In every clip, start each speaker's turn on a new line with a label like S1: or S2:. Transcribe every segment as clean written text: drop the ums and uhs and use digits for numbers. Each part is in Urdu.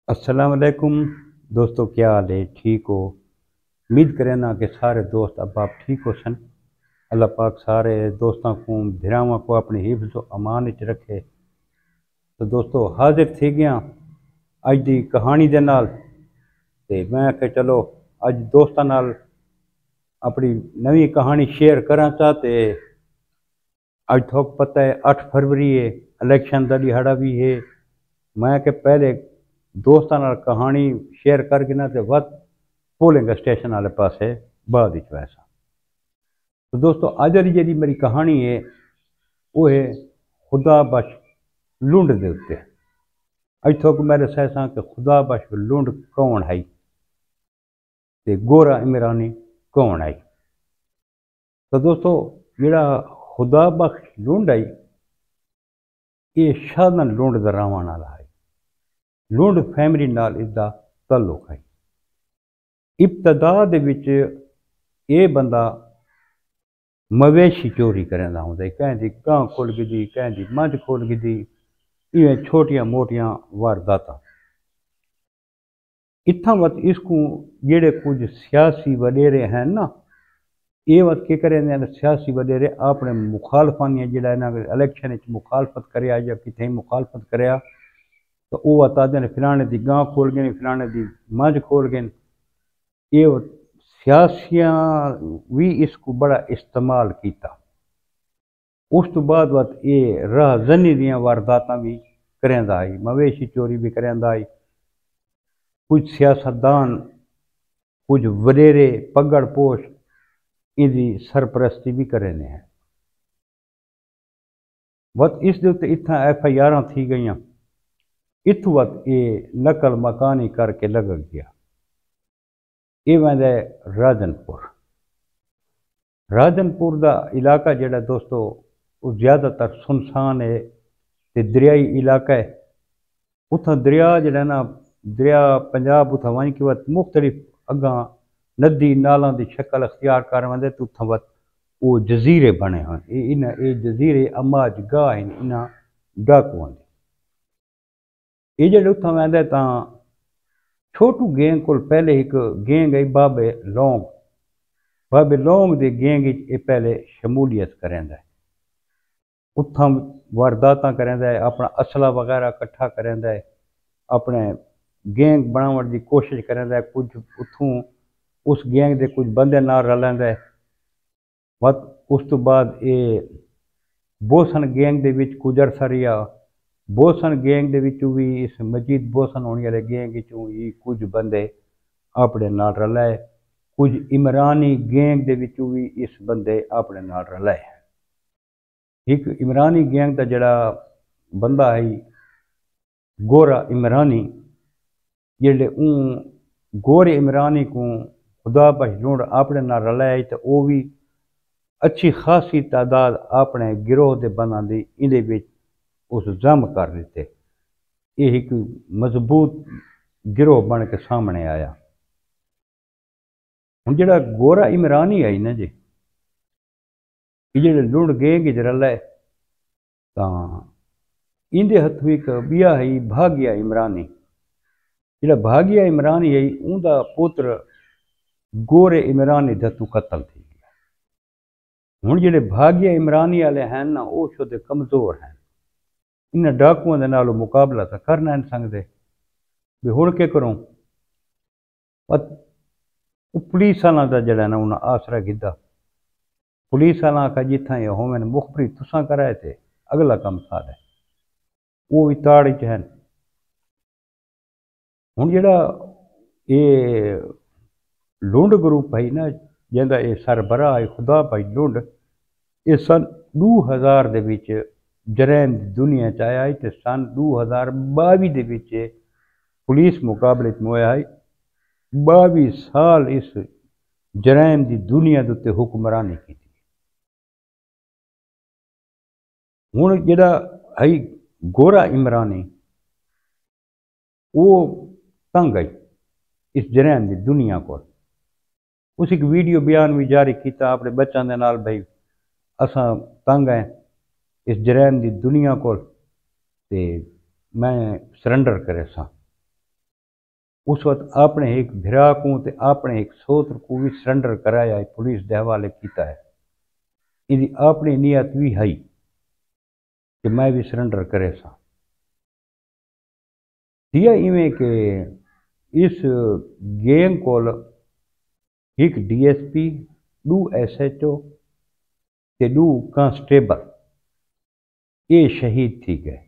S1: السلام علیکم دوستو، کیا حال ہے؟ ٹھیک ہو؟ امید کریں نا کہ سارے دوست اب آپ ٹھیک ہو سن۔ اللہ پاک سارے دوستوں کو دھراواں کو اپنی حفظ و امان وچ رکھے۔ تو دوستو حاضر تھی گیا اج دی کہانی دے نال، تے میں کہ چلو اج دوستاں نال اپنی نوی کہانی شیئر کراں چاہتے۔ اج تھوک پتہ ہے 8 فروری ہے، الیکشن دا دیہڑا بھی ہے۔ میں کہ پہلے دوستاں نال کہانی شیئر کر کے نہ تے وقت پولنگ اسٹیشن والے پاسے بعد وچ ویسا۔ تو دوستو اج والی جڑی میری کہانی ہے وہ ہے خدا بخش لنڈ دے اوتے۔ اج تھوک میرے سیساں کہ خدا بخش لنڈ کون ہے تے گورا عمرانی کون ہے۔ تو دوستو جڑا خدا بخش لنڈ ہے یہ شادن لنڈ دا رہن والا ہے۔ لنڈ فیملی نال اس دا تعلق ہے۔ ابتدا دے وچ یہ بندہ مویشی چوری کریندا ہوندا ہے، کہیں دی گاں کھول گئی، کہیں دی مجھ کھول گئی، یہ چھوٹیاں موٹیاں وارداتاں۔ اتھاں وقت اس کو جڑے کچھ سیاسی وڈیرے ہیں نا، یہ وقت کیا کریں دے سیاسی وڈیرے اپنے مخالفاں جڑا انہاں الیکشن وچ مخالفت کریا یا کتھے مخالفت کریا تو وہ بتا دیں فلانے دی گاں کھول گئے، فلانے دی مجھ کھول گئے۔ یہ سیاسیاں بھی اس کو بڑا استعمال کیتا۔ اس تو بعد وقت یہ راہ زنی دیاں وارداتاں بھی کریندا ہے، مویشی چوری بھی کریندا ہے۔ کچھ سیاستدان، کچھ وڈیرے پگڑ پوش ان دی سرپرستی بھی کرنے ہیں۔ وقت اس دے تے اتھاں ایف آئی آراں تھی گئیاں، اتھو وقت یہ نقل مکانی کر کے لگ گیا۔ یہ ویندا ہے راجن پور۔ راجن پور دا علاقہ جڑا دوستو وہ زیادہ تر سنسان ہے تے دریائی علاقہ ہے۔ اتھاں دریا جڑا نا دریا پنجاب اتھاں ون کے وقت مختلف اگاں ندی نالاں دی شکل اختیار کر ویندے تے اتھاں وقت وہ جزیرے بنے ہیں۔ یہ جزیرے اماج گاہ ہیں انہاں ڈاکواں دے۔ یہ جڑے اتھاں ویندے تاں چھوٹو گینگ کول پہلے ایک گینگ ہے بابے لونگ۔ بابے لونگ دے گینگ یہ پہلے شمولیت کریندا ہے۔ اتھاں وارداتاں کریندا ہے، اپنا اسلحہ وغیرہ کٹھا کریندا ہے، اپنے گینگ بناون دی کوشش کریندا ہے۔ کچھ اتھوں اس گینگ دے کچھ بندے نال رلیندا ہے۔ وقت اس تو بعد یہ بوسن گینگ دے وچ کچھ عرصہ رہیا۔ بوسن گینگ دے وچوں بھی اس مجید بوسن ہونے والے گینگ وچوں ہی کچھ بندے اپنے نال رلائے۔ کچھ عمرانی گینگ دے وچوں بھی اس بندے اپنے نال رلائے۔ ایک عمرانی گینگ دا جڑا بندہ ہے گورا عمرانی، جڑے گورے عمرانی کو خدا بخش لنڈ اپنے نال رلائے تو وہ بھی اچھی خاصی تعداد اپنے گروہ دے بنداں دی اندے وچ اس ضم کر دیتے۔ یہ ایک مضبوط گروہ بن کے سامنے آیا۔ ہن جڑا گورا عمرانی ہے نا جی، یہ جڑے لنڈ گینگ وچ رلائے تاں اندے ہتھ ایک بیا ہے بھاگیا عمرانی۔ جڑا بھاگیا عمرانی ہے اون دا پتر گورے عمرانی دتو قتل تھی گیا۔ ہن جڑے بھاگیا عمرانی والے ہیں نا وہ شدے کمزور ہیں، انہاں ڈاکوؤں دے نال مقابلہ تو کرنا نہیں سکدے۔ بھی ہن کے کروں؟ پولیس والاں دا جڑا نا انہاں آسرا گھدا۔ پولیس والاں آکھا جتھاں یہ ہومن مخبری تساں کرائے تے اگلا کم ساڈا ہے، وہ بھی تاڑ وچ ہیں۔ ہن جڑا یہ لنڈ گروپ ہے نا جہاں یہ سربراہ ہے خدا بخش لنڈ، یہ سن 2000 دے وچ جرائم دی دنیا چ آیا ہے تے سن 2022 دے وچ پولیس مقابلے میں ہویا ہے۔ 22 سال اس جرائم دی دنیا دے تے حکمرانی کی۔ ہن جڑا ہے گورا عمرانی وہ تنگ ہے اس جرائم دی دنیا کو۔ اس ایک ویڈیو بیان بھی جاری کیتا اپنے بچوں دے نال، بھائی اساں تنگ ہیں اس جرائم دی دنیا کو تے میں سرنڈر کرے ساں۔ اس وقت اپنے ایک بھرا کو تے اپنے ایک سوتر کو بھی سرنڈر کرایا ہے، پولیس دے حوالے کیتا ہے۔ ان دی اپنی نیت بھی ہے کہ میں بھی سرنڈر کرے سا۔ دیا ایویں کہ اس گینگ کول ایک D S P, 2 S H O تے 2 کانسٹیبل یہ شہید تھی گئے۔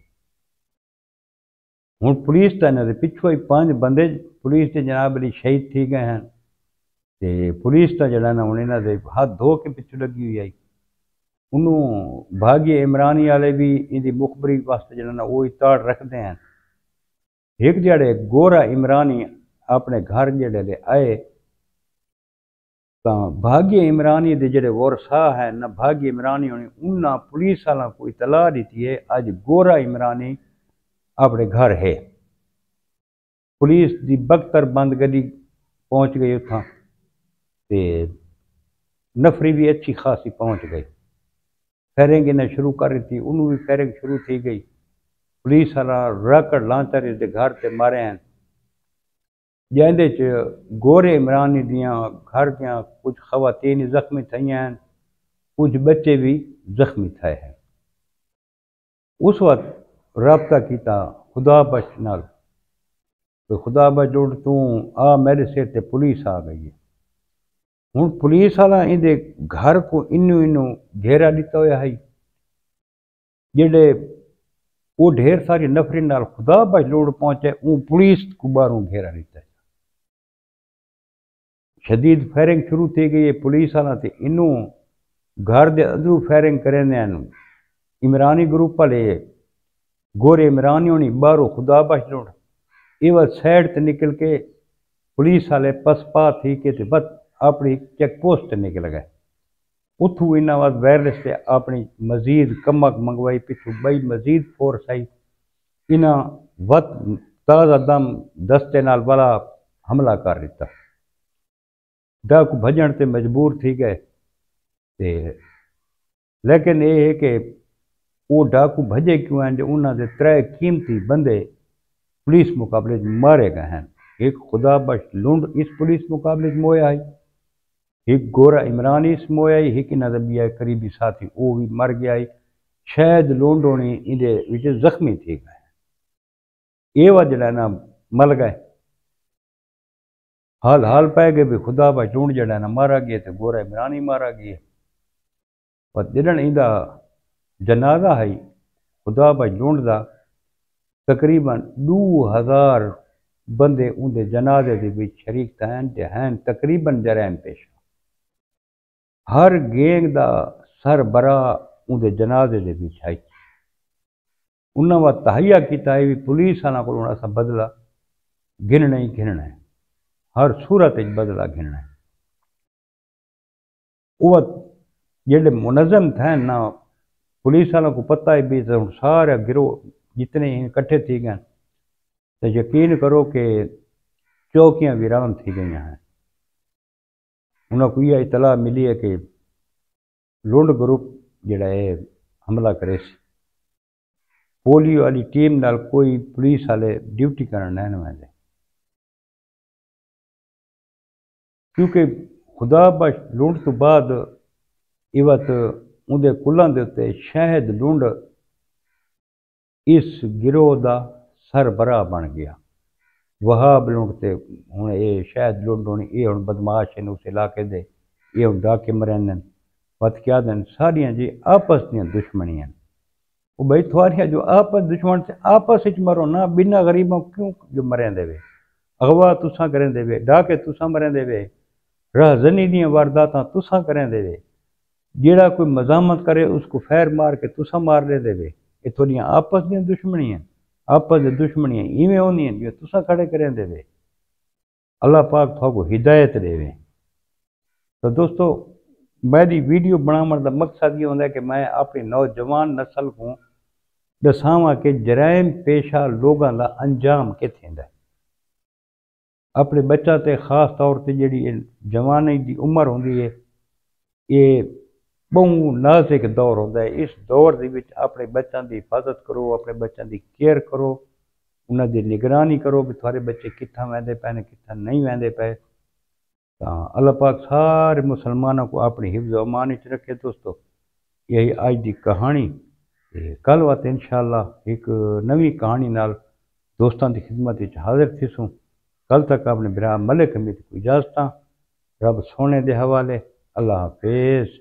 S1: ہوں پولیس تو انہوں نے پچھو ہی 5 بندے پولیس کے جناب علی شہید تھی گئے ہیں، تے پولیس کا جڑا نا ہوں انہوں نے ہاتھ دھو کے پچھو لگی ہوئی آئی۔ انہوں بھاگی عمرانی والے بھی ان کی مخبری واسطے جڑا نا وہ تاڑ رکھتے ہیں۔ ایک جڑے گورا عمرانی اپنے گھر جڑے لے آئے تو بھاگی عمرانی دے جڑے ورثا ہیں نہ بھاگی عمرانی ہونے انہاں پولیس والا کو اطلاع دیتی ہے آج گورا عمرانی اپنے گھر ہے۔ پولیس دی بختر بند گڈی پہنچ گئی اتھاں تے نفری بھی اچھی خاصی پہنچ گئی۔ فائرنگ انہیں شروع کر رہی تھی، انہوں بھی فائرنگ شروع تھی گئی۔ پولیس والا راکٹ لانچر اس دے گھر تے مارے ہیں، جہندے گورے عمرانی دیاں گھر دیاں کچھ خواتین زخمی تھئی ہیں، کچھ بچے بھی زخمی تھے ہیں۔ اس وقت رابطہ کیتا خدا بخش نال، تو خدا بخش لوٹ تو آ میرے سر تے پولیس آ گئی ہے۔ ہوں پولیس والا ان دے گھر کو انو گھیرا دیتا ہوا ہے، جڑے وہ ڈھیر ساری نفری نال خدا بخش لوٹ پہنچے وہ پولیس کو باہروں گھیرا دیتا ہے۔ شدید فائرنگ شروع تھی گئی ہے، پولیس والا تے انہوں گھر دے ادھو فائرنگ کریں دے عمرانی گروپ والے گورے عمرانی ہونی باہروں خدا بخش لوٹ یہ وقت سائڈ تے نکل کے پولیس والے پسپا تھی کہ تے بس اپنی چیک پوسٹ تے نکل گئے۔ اتھوں انہاں وقت وائرلیس تے اپنی مزید کمک منگوائی، پچھوں بئی مزید فورس آئی، انہاں وقت تازہ دم دستے نال والا حملہ کر دیتا۔ ڈاکو بھجن تے مجبور تھی گئے تے لیکن یہ ہے کہ وہ ڈاکو بھجے کیوں ہیں جو انہاں دے 3 قیمتی بندے پولیس مقابلے مارے گئے ہیں۔ ایک خدا بخش لنڈ اس پولیس مقابلے مویا آئی، ایک گورا عمرانی اس مویا آئی، ایک انہاں دا بھی قریبی ساتھی وہ بھی مر گیا آئی۔ شاید لنڈ ہونی ان دے وچ زخمی تھی گئے۔ یہ وجہ ہے نا مل گئے، حال پائے گئے بھی خدا بخش لنڈ جڑا نا مارا گیا تے گورا عمرانی مارا گیا۔ اور جڑن ایندا جنازہ ہے خدا بخش لنڈ دا تقریباً 2000 بندے ان دے جنازے دے وچ شریک تھے ہیں، تقریباً جرائم پیشہ۔ ہر گینگ دا سربراہ ان دے جنازے دے وچ ہے۔ انہاں وا تہیہ کیتا ہے بھی پولیس والا کو اسا بدلہ گھننا ہی گھننا ہے، ہر صورت وچ بدلہ گھننا ہے۔ وہ جڑے منظم تھے نا پولیس والوں کو پتہ ہے بھی سارے گروہ جتنے اکٹھے تھی گئے تو یقین کرو کہ چوکیاں ویران تھی گئی ہیں۔ انہوں کو یہ اطلاع ملی ہے کہ لنڈ گروپ جڑا ہے حملہ کرے سی، پولیو والی ٹیم نال کوئی پولیس والے ڈیوٹی کرنا نہیں ویندے، کیونکہ خدا بخش لنڈ تو بعد یہ وقت اندر کلاں دے تے شاہد لنڈ اس گروہ دا سربراہ بن گیا۔ وہاب لنڈ تے ہن یہ شاہد لنڈ ہونی یہ ہن بدماش ہیں اس علاقے دے، یہ ہن ڈاکے مرن پت کیا دن ساریاں جی آپس دیاں دشمنیاں۔ وہ بھائی تھواریاں جو آپس دشمن سے آپس وچ مرو نا، بنا غریبوں کیوں جو مریں دے وے، اغوا تساں کریں دے وے، ڈاکے تساں مریں دے وے، راہ زنی دیاں وارداتاں تساں کریں دے وے، جیڑا کوئی مزاحمت کرے اس کو فیر مار کے تساں مار لے دے وے۔ یہ تھوڑیاں آپس دیاں دشمنیاں، آپس دے دشمنیاں ایویں ہوندیاں جو تساں کھڑے کریں دے وے۔ اللہ پاک تھو کو ہدایت دے وے۔ تو دوستو میری ویڈیو بناون دا مقصد یہ ہوندا ہے کہ میں اپنی نوجوان نسل کو دساواں کہ جرائم پیشہ لوگاں دا انجام کے تھیندا ہے۔ اپنے بچہ تے خاص طور تے جڑی جوانی دی عمر ہوندی ہے یہ بہت نازک دور ہوتا ہے۔ اس دور دے وچ اپنے بچوں دی حفاظت کرو، اپنے بچوں دی کیئر کرو، انہاں دی نگرانی کرو کہ تھوڑے بچے کتھاں ویندے پے نے کتھاں نہیں ویندے پے تاں اللہ پاک سارے مسلمانوں کو اپنی حفظ و امان وچ رکھے دوستو یہی آج دی کہانی کل وقت انشاءاللہ ایک نوی کہانی نال دوستاں دی خدمت وچ حاضر تھیسوں کل تک اپنے برا ملک امید کو اجازت رب سونے دے حوالے اللہ حافظ